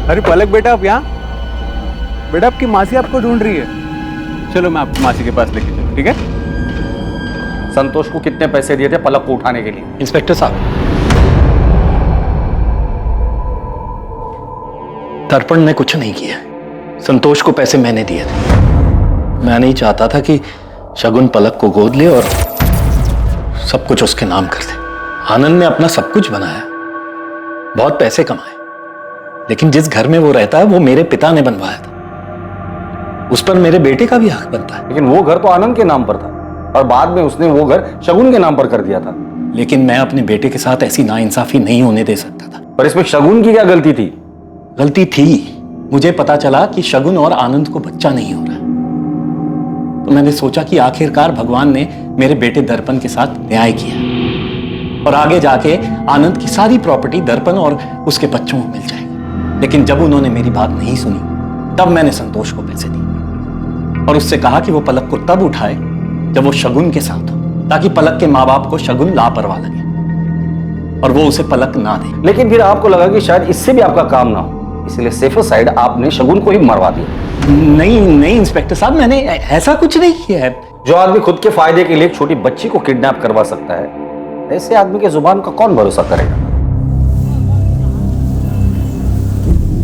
अरे पलक बेटा, आप यहाँ? बेटा आपकी मासी आपको ढूंढ रही है। चलो मैं आपकी मासी के पास लेके चलूं, ठीक है? संतोष को कितने पैसे दिए थे पलक को उठाने के लिए? इंस्पेक्टर साहब, दर्पण ने कुछ नहीं किया। संतोष को पैसे मैंने दिए थे। मैं नहीं चाहता था कि शगुन पलक को गोद ले और सब कुछ उसके नाम कर दे। आनंद ने अपना सब कुछ बनाया, बहुत पैसे कमाए, लेकिन जिस घर में वो रहता है वो मेरे पिता ने बनवाया था। उस पर मेरे बेटे का भी हक बनता है। लेकिन वो घर तो आनंद के नाम पर था और बाद में उसने वो घर शगुन के नाम पर कर दिया था। लेकिन मैं अपने बेटे के साथ ऐसी नाइंसाफी नहीं होने दे सकता था। पर इसमें शगुन की क्या गलती थी? गलती थी। मुझे पता चला कि शगुन और आनंद को बच्चा नहीं हो रहा, तो मैंने सोचा कि आखिरकार भगवान ने मेरे बेटे दर्पण के साथ न्याय किया और आगे जाके आनंद की सारी प्रॉपर्टी दर्पण और उसके बच्चों को मिल जाएगी। लेकिन जब उन्होंने मेरी बात नहीं सुनी, तब मैंने संतोष को पैसे दिए और उससे कहा कि वो पलक को तब उठाए जब वो शगुन के साथ हो, ताकि पलक के माँ बाप को शगुन लापरवाह लगे और वो उसे पलक ना दे। लेकिन फिर आपको लगा कि शायद इससे भी आपका काम ना हो, इसलिए सेफर साइड आपने शगुन को ही मरवा दिया। नहीं इंस्पेक्टर साहब, मैंने ऐसा कुछ नहीं किया है। जो आदमी खुद के फायदे के लिए एक छोटी बच्ची को किडनैप करवा सकता है, ऐसे आदमी के जुबान का कौन भरोसा करेगा?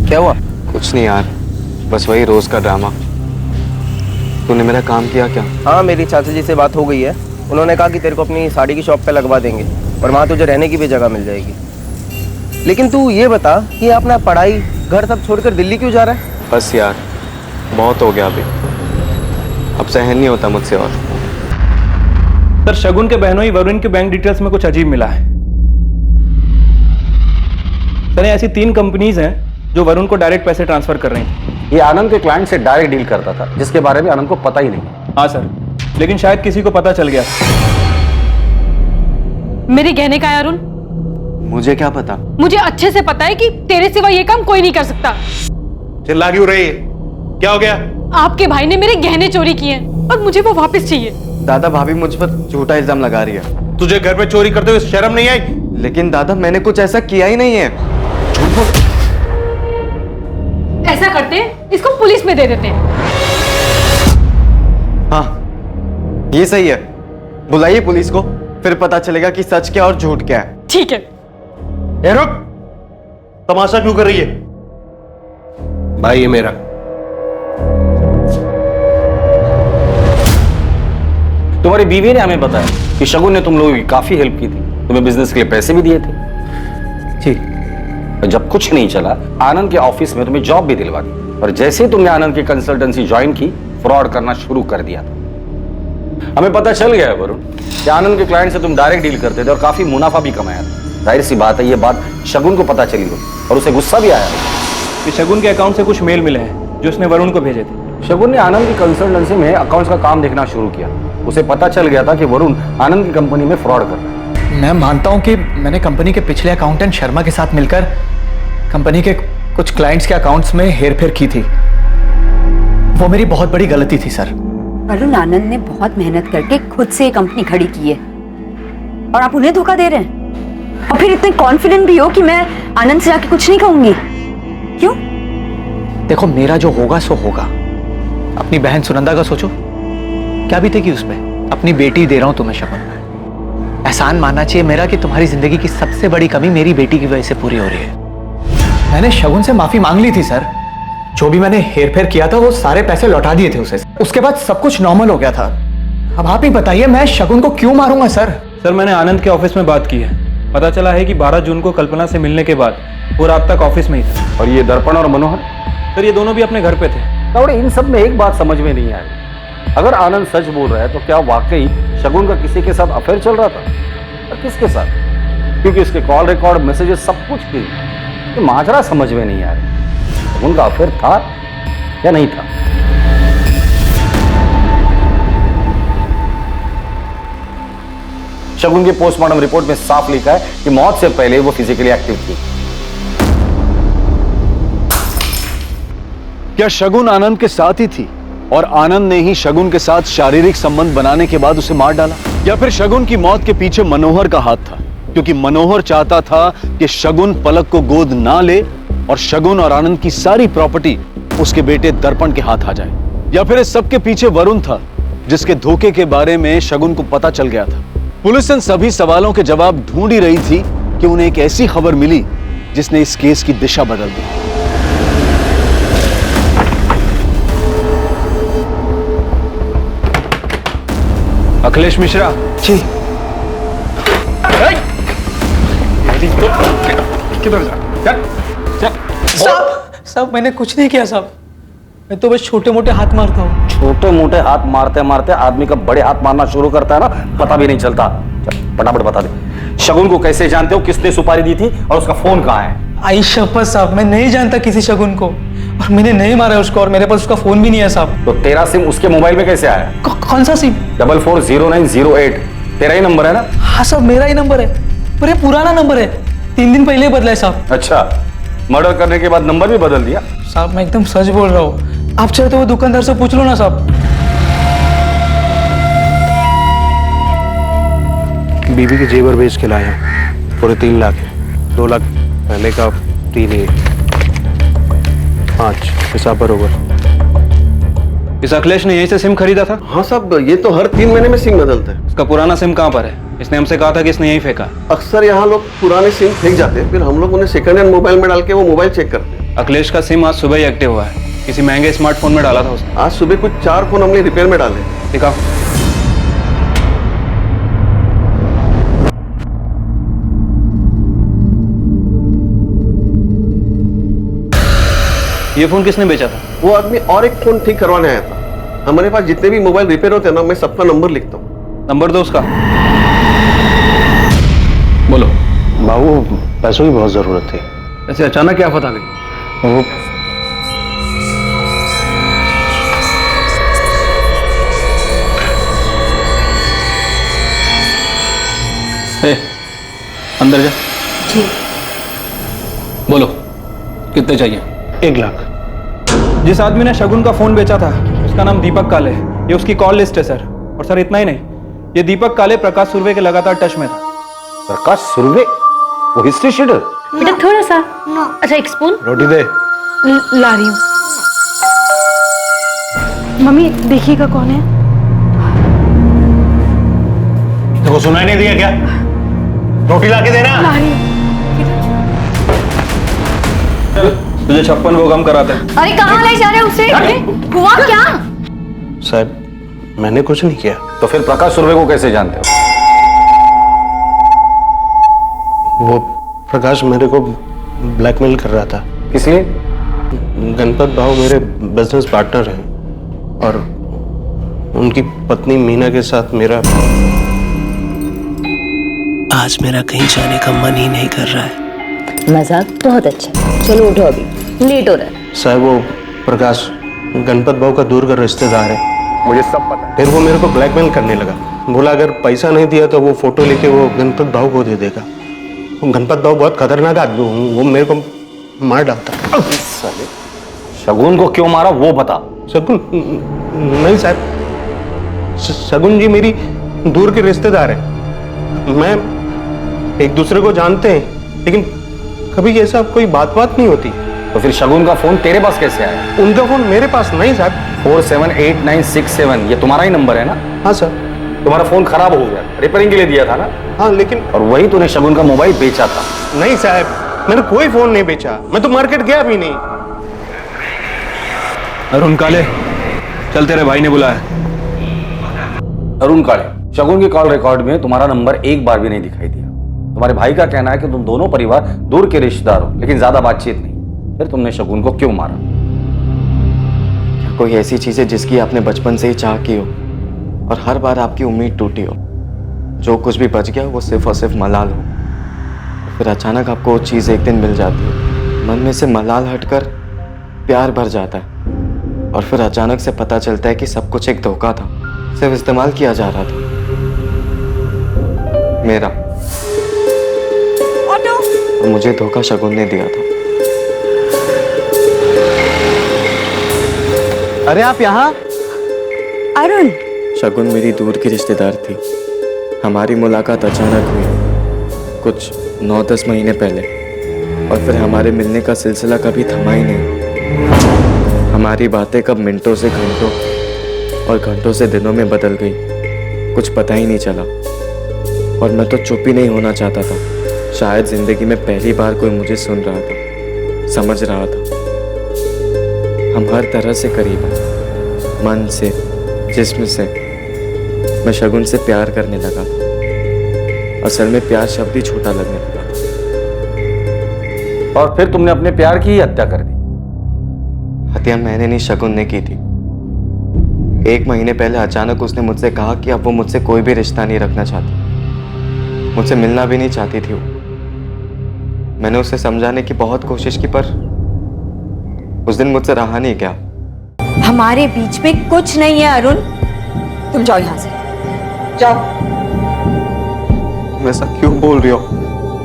क्या हुआ? कुछ नहीं यार, बस वही रोज का ड्रामा। तूने मेरा काम किया क्या? हाँ, मेरी चाचा जी से बात हो गई है। उन्होंने कहा कि तेरे को अपनी साड़ी की शॉप पे लगवा देंगे और वहाँ तुझे रहने की भी जगह मिल जाएगी। लेकिन तू ये बता कि अपना पढ़ाई घर सब छोड़कर दिल्ली क्यों जा रहा है? बस यार, बहुत हो गया अभी, अब सहन नहीं होता मुझसे और। सर, शगुन के बहनोई वरुण के बैंक डिटेल्स में कुछ अजीब मिला है। सर, ऐसी 3 कंपनीज हैं जो वरुण को डायरेक्ट पैसे ट्रांसफर कर रही हैं। ये आनंद के क्लाइंट से डायरेक्ट डील करता था, जिसके बारे में आनंद को पता ही नहीं। हाँ सर, लेकिन शायद किसी को पता चल गया। मेरे गहने का है अरुण? मुझे क्या पता? मुझे अच्छे से पता है कि तेरे सिवा ये काम कोई नहीं कर सकता। चिल्ला क्यों रही है? क्या हो गया? आपके भाई ने मेरे गहने चोरी किए और मुझे वो वापस चाहिए। दादा, भाभी मुझ पर झूठा इल्जाम लगा रही है। तुझे घर पे चोरी करते हुए शर्म नहीं आई? लेकिन दादा, मैंने कुछ ऐसा किया ही नहीं है। ऐसा करते हैं, इसको पुलिस में दे देते हैं। हाँ, ये सही है। बुलाइए पुलिस को, फिर पता चलेगा कि सच क्या और झूठ क्या है। ठीक है। ए रुक, तमाशा क्यों कर रही है? भाई ये मेरा। तुम्हारी बीवी ने हमें बताया कि शगुन ने तुम लोगों की काफी हेल्प की थी, तुम्हें बिजनेस के लिए पैसे भी दिए थे। जी। जब कुछ नहीं चला, आनंद के ऑफिस में तुम्हें जॉब भी दिलवा दी और जैसे ही तुमने आनंद की कंसल्टेंसी ज्वाइन की, फ्रॉड करना शुरू कर दिया था। हमें पता चल गया है वरुण कि आनंद के क्लाइंट से तुम डायरेक्ट डील करते थे और काफी मुनाफा भी कमाया था। जाहिर सी बात है, ये बात शगुन को पता चली हो और उसे गुस्सा भी आया कि शगुन के अकाउंट से कुछ मेल मिले हैं जो उसने वरुण को भेजे थे। शगुन ने आनंद की कंसल्टेंसी में अकाउंट्स का काम देखना शुरू किया। उसे पता चल गया था कि वरुण आनंद की कंपनी में फ्रॉड कर रहा है। मैं मानता हूं कि मैंने कंपनी के पिछले अकाउंटेंट शर्मा के साथ मिलकर कंपनी के कुछ क्लाइंट्स के अकाउंट्स में हेरफेर की थी। वो मेरी बहुत बड़ी गलती थी सर। वरुण, आनंद ने बहुत मेहनत करके खुद से कंपनी खड़ी की है और आप उन्हें धोखा दे रहे हैं और फिर इतने कॉन्फिडेंट भी हो कि मैं आनंद से जाके कुछ नहीं कहूंगी। क्यों? देखो, मेरा जो होगा सो होगा। अपनी बहन सुनंदा का सोचो, क्या बीतेगी उस पर। अपनी बेटी दे रहा हूं तुम्हें शगुन। एहसान मानना चाहिए मेरा कि तुम्हारी जिंदगी की सबसे बड़ी कमी मेरी बेटी की वजह से पूरी हो रही है। मैंने शगुन से माफी मांग ली थी सर। जो भी मैंने हेरफेर किया था वो सारे पैसे लौटा दिए थे उसे। उसके बाद सब कुछ नॉर्मल हो गया था। अब आप ही बताइए, मैं शगुन को क्यों मारूंगा सर? सर, मैंने आनंद के ऑफिस में बात की है। पता चला है कि 12 जून को कल्पना से मिलने के बाद वो रात तक ऑफिस में ही था। और ये दर्पण और मनोहर? सर, ये दोनों भी अपने घर पे थे। और इन सब में एक बात समझ में नहीं आई। अगर आनंद सच बोल रहा है तो क्या वाकई शगुन का किसी के साथ अफेयर चल रहा था? और किसके साथ? क्योंकि उसके कॉल रिकॉर्ड, मैसेजेस सब कुछ थी। तो माजरा समझ में नहीं आ रहा। शगुन का अफेयर था या नहीं था? शगुन के पोस्टमार्टम रिपोर्ट में साफ लिखा है कि मौत से पहले वो फिजिकली एक्टिव थी। क्या शगुन आनंद के साथ ही थी और आनंद ने ही शगुन के साथ शारीरिक संबंध बनाने के बाद उसे मार डाला? या फिर शगुन की मौत के पीछे मनोहर का हाथ था, क्योंकि मनोहर चाहता था कि शगुन पलक को गोद ना ले और शगुन और आनंद की सारी प्रॉपर्टी उसके बेटे दर्पण के हाथ आ जाए? या फिर इस सब के पीछे वरुण था, जिसके धोखे के बारे में शगुन को पता चल गया था? पुलिस इन सभी सवालों के जवाब ढूंढ ही रही थी कि उन्हें एक ऐसी खबर मिली जिसने इस केस की दिशा बदल दी। अखिलेश मिश्रा जी। किधर जा? साहब मैंने कुछ नहीं किया साहब, मैं तो बस छोटे मोटे हाथ मारता हूँ। छोटे मोटे हाथ मारते मारते आदमी का बड़े हाथ मारना शुरू करता है ना, पता भी नहीं चलता। चल फटाफट बता दे, शगुन को कैसे जानते हो? किसने सुपारी दी थी और उसका फोन कहाँ है? आई शपथ साहब, मैं नहीं जानता किसी शगुन को, और मैंने नहीं मारा उसको, और मेरे पास उसका फोन भी नहीं है साहब। तो तेरा सिम उसके मोबाइल में कैसे आया? कौन सा सिम? 440908 तेरा ही नंबर है ना? हाँ साहब, मेरा ही नंबर है, पर ये पुराना नंबर है, 3 दिन पहले बदला है साहब। अच्छा, मर्डर करने के बाद नंबर भी बदल दिया? साहब मैं एकदम सच बोल रहा हूँ, आप चाहे तो वो दुकानदार से पूछ लो ना साहब। बीबी के जेवर बेच के लाया, पूरे 3 लाख है। 2 लाख पहले का, 3 ही 5 हिसाब बरोबर। इस अखिलेश ने यहीं से सिम खरीदा था? हाँ साहब, ये तो हर 3 महीने में सिम बदलता है। इसका पुराना सिम कहाँ पर है? इसने हमसे कहा था कि इसने यहीं फेंका। अक्सर यहाँ लोग पुराने सिम फेंक जाते हैं, फिर हम लोग उन्हें सेकंड हैंड मोबाइल में डाल के वो मोबाइल चेक करते हैं। अखिलेश का सिम आज सुबह ही एक्टिव हुआ है, किसी महंगे स्मार्टफोन में डाला था उसने। आज सुबह कुछ 4 फोन हमने रिपेयर में डाले। दिखाओ। ये फोन किसने बेचा था? वो आदमी और एक फोन ठीक करवाने आया था। हमारे पास जितने भी मोबाइल रिपेयर होते हैं ना, मैं सबका नंबर लिखता हूँ। नंबर दो उसका। बोलो। बाबू पैसों की बहुत जरूरत थी। ऐसे अचानक क्या पता लगी? वो अंदर जा। जी। बोलो, कितने चाहिए? 1 लाख। जिस आदमी ने शगुन का फोन बेचा था उसका नाम दीपक काले है, ये उसकी कॉल लिस्ट है सर। और सर इतना ही नहीं, ये दीपक काले प्रकाश सुर्वे के लगातार टच में था। प्रकाश सुर्वे? वो हिस्ट्री शीटर? बेटा थोड़ा सा। अच्छा एक स्पून रोटी दे। ला रही हूँ। मम्मी देखिएगा कौन है। देखो सुनाई नहीं दिया क्या? रोटी लाके देना। ला रही हूँ। तुझे 56 को कम कराते हैं। अरे कहाँ ले जा रहे हो उसे? हुआ क्या? साहब मैंने कुछ नहीं किया। तो फिर प्रकाश सुर्वे को कैसे जानते हो? वो प्रकाश मेरे को ब्लैकमेल कर रहा था। किस लिए? गणपत भाव मेरे बिजनेस पार्टनर हैं और उनकी पत्नी मीना के साथ मेरा आज मेरा कहीं जाने का मन ही नहीं कर रहा है। मजाक बहुत अच्छा, चलो उठो, अभी लेट हो रहा है। साहब वो प्रकाश गणपत भाव का दूर का रिश्तेदार है, मुझे सब पता है। फिर वो मेरे को ब्लैकमेल करने लगा, बोला अगर पैसा नहीं दिया तो वो फोटो लेके वो गणपत भाव को दे देगा। गणपत भाव बहुत खतरनाक आदमी, वो मेरे को मार डालता। शगुन को क्यों मारा वो बता। शगुन नहीं साहब, शगुन जी मेरी दूर के रिश्तेदार है। मैं एक दूसरे को जानते हैं, लेकिन कभी ऐसा कोई बात नहीं होती। तो फिर शगुन का फोन तेरे पास कैसे आया? उनका फोन मेरे पास नहीं साहब। 478967 ये तुम्हारा ही नंबर है ना? हाँ सर। तुम्हारा फोन खराब हो गया, रिपेयरिंग के लिए दिया था ना? हाँ लेकिन। और वही तूने शगुन का मोबाइल बेचा था? नहीं साहब, मैंने कोई फोन नहीं बेचा, मैं तो मार्केट गया भी नहीं। अरुण काले, चल तेरे भाई ने बुलाया। अरुण काले, शगुन की कॉल रिकॉर्ड में तुम्हारा नंबर एक बार भी नहीं दिखाई दिया। तुम्हारे भाई का कहना है कि तुम दोनों परिवार दूर के रिश्तेदार हो, लेकिन ज्यादा बातचीत नहीं। फिर तुमने शगुन को क्यों मारा? क्या कोई ऐसी चीज है जिसकी आपने बचपन से ही चाह की हो और हर बार आपकी उम्मीद टूटी हो? जो कुछ भी बच गया वो सिर्फ और सिर्फ मलाल हो, फिर अचानक आपको वो चीज़ एक दिन मिल जाती है, मन में से मलाल हटकर प्यार भर जाता है, और फिर अचानक से पता चलता है कि सब कुछ एक धोखा था, सिर्फ इस्तेमाल किया जा रहा था मेरा। और मुझे धोखा शगुन ने दिया था। अरे आप यहाँ? अरुण, शगुन मेरी दूर की रिश्तेदार थी। हमारी मुलाकात अचानक हुई, कुछ 9-10 महीने पहले, और फिर हमारे मिलने का सिलसिला कभी थमा ही नहीं। हमारी बातें कब मिनटों से घंटों और घंटों से दिनों में बदल गई, कुछ पता ही नहीं चला। और मैं तो चुप ही नहीं होना चाहता था। शायद जिंदगी में पहली बार कोई मुझे सुन रहा था, समझ रहा था। हम हर तरह से करीब हैं, मन से, जिस्म से। मैं शगुन से प्यार करने लगा था। असल में प्यार शब्द ही छोटा लगने लगा था। और फिर तुमने अपने प्यार की ही हत्या कर दी। हत्या मैंने नहीं, शगुन ने की थी। 1 महीने पहले अचानक उसने मुझसे कहा कि अब वो मुझसे कोई भी रिश्ता नहीं रखना चाहती, मुझसे मिलना भी नहीं चाहती थी वो। मैंने उसे समझाने की बहुत कोशिश की, पर उस दिन मुझसे रहा नहीं गया। हमारे बीच में कुछ नहीं है अरुण, तुम जाओ यहाँ से, जाओ। तुम ऐसा क्यों बोल रही हो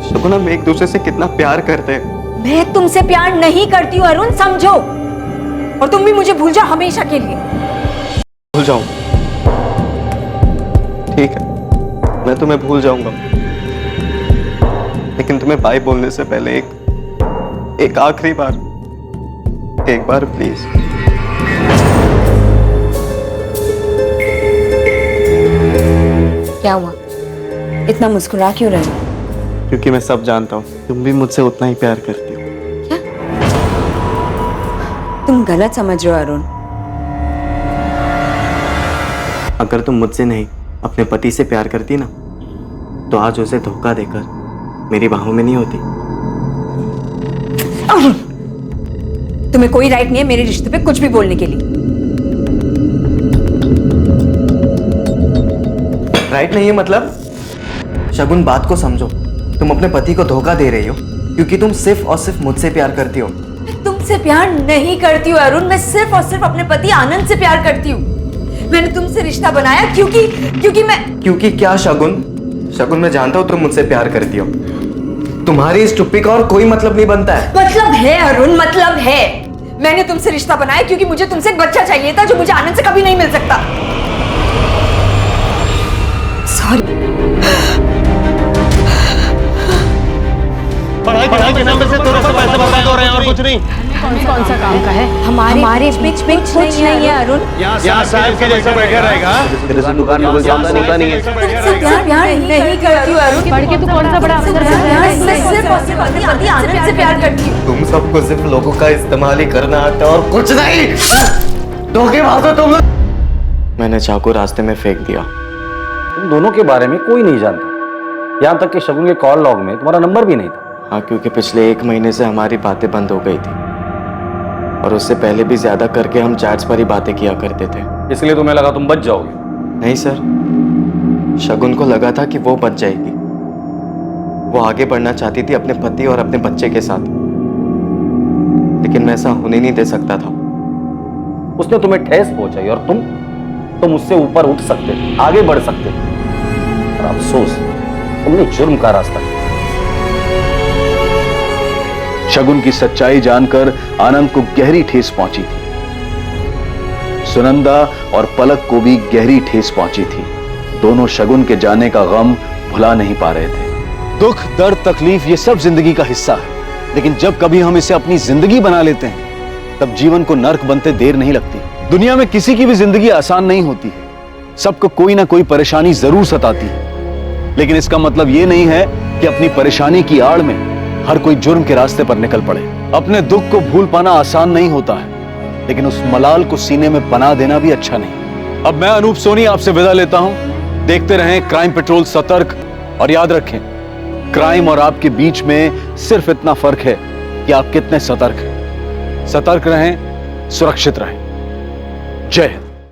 शगुन? हम एक दूसरे से कितना प्यार करते हैं। मैं तुमसे प्यार नहीं करती हूँ अरुण, समझो। और तुम भी मुझे भूल जाओ हमेशा के लिए। भूल जाऊं? ठीक है, मैं तुम्हें भूल जाऊंगा, लेकिन तुम्हें बाय बोलने से पहले एक आखिरी बार, एक बार प्लीज। क्या हुआ? इतना मुस्कुरा क्यों रहे हो? क्योंकि मैं सब जानता हूँ, तुम भी मुझसे उतना ही प्यार करती हो। तुम गलत समझ रहे हो अरुण। अगर तुम मुझसे नहीं अपने पति से प्यार करती ना, तो आज उसे धोखा देकर मेरी बाहों में नहीं होती। अरुण, तुम्हें कोई राइट नहीं है मेरे रिश्ते पे कुछ भी बोलने के लिए। राइट नहीं है मतलब? शगुन, बात को समझो। तुम अपने पति को धोखा दे रही हो क्योंकि तुम सिर्फ और सिर्फ मुझसे प्यार करती हो। मैं तुमसे प्यार नहीं करती हूँ अरुण, मैं सिर्फ और सिर्फ अपने पति आनंद से प्यार करती हूँ। मैंने तुमसे रिश्ता बनाया क्योंकि मैं। क्योंकि क्या शगुन? शगुन, मैं जानता हूँ तुम मुझसे प्यार करती हो। तुम्हारी इस चुप्पी का और कोई मतलब नहीं बनता है। मतलब है अरुण, मतलब है। मैंने तुमसे रिश्ता बनाया क्योंकि मुझे तुमसे एक बच्चा चाहिए था जो मुझे आनंद से कभी नहीं मिल सकता। सॉरी। पढ़ाई के नाम पे से थोड़ा सा पैसे बर्बाद हो रहे हैं और कुछ नहीं। कौन सा काम का है? हमारे बीच में कुछ नहीं है अरुण। यहाँ साहब के जैसा बैठा रहेगा। तेरे से दुकान में कोई काम होता नहीं है। तुमसे प्यार नहीं करती हूँ अरुण। पढ़ के तू कौन सा बड़ा अफसर बन रहा है? मैं सिर्फ और सिर्फ अपने पति आनंद से प्यार करती हूँ। तुम सबको सिर्फ लोगों का इस्तेमाल ही करना आता है और कुछ नहीं। धोखेबाज हो तुम। मैंने चाकू रास्ते में फेंक दिया। तुम दोनों के बारे में कोई नहीं जानता, यहाँ तक कि शगुन के कॉल लॉग में तुम्हारा नंबर भी नहीं था। हाँ, क्योंकि पिछले 1 महीने से हमारी बातें बंद हो गई थी, और उससे पहले भी ज्यादा करके हम चैट्स पर ही बातें किया करते थे। इसलिए तुम्हें लगा तुम बच जाओगे? नहीं सर, शगुन को लगा था कि वो बच जाएगी। वो आगे बढ़ना चाहती थी अपने पति और अपने बच्चे के साथ, लेकिन मैं ऐसा होने नहीं दे सकता था। उसने तुम्हें ठेस पहुंचाई और तुम उससे ऊपर उठ सकते थे, आगे बढ़ सकते थे, और अफसोस तुमने जुर्म का रास्ता लिया। शगुन की सच्चाई जानकर आनंद को गहरी ठेस पहुंची थी। सुनंदा और पलक को भी गहरी ठेस पहुंची थी। दोनों शगुन के जाने का गम भुला नहीं पा रहे थे। दुख, दर्द, तकलीफ ये सब जिंदगी का हिस्सा है, लेकिन जब कभी हम इसे अपनी जिंदगी बना लेते हैं तब जीवन को नर्क बनते देर नहीं लगती। दुनिया में किसी की भी जिंदगी आसान नहीं होती है। सबको कोई ना कोई परेशानी जरूर सताती है, लेकिन इसका मतलब यह नहीं है कि अपनी परेशानी की आड़ में हर कोई जुर्म के रास्ते पर निकल पड़े। अपने दुख को भूल पाना आसान नहीं होता है, लेकिन उस मलाल को सीने में बना देना भी अच्छा नहीं। अब मैं अनूप सोनी आपसे विदा लेता हूं। देखते रहें क्राइम पेट्रोल सतर्क, और याद रखें, क्राइम और आपके बीच में सिर्फ इतना फर्क है कि आप कितने सतर्क हैं। सतर्क रहें, सुरक्षित रहें। जय हिंद।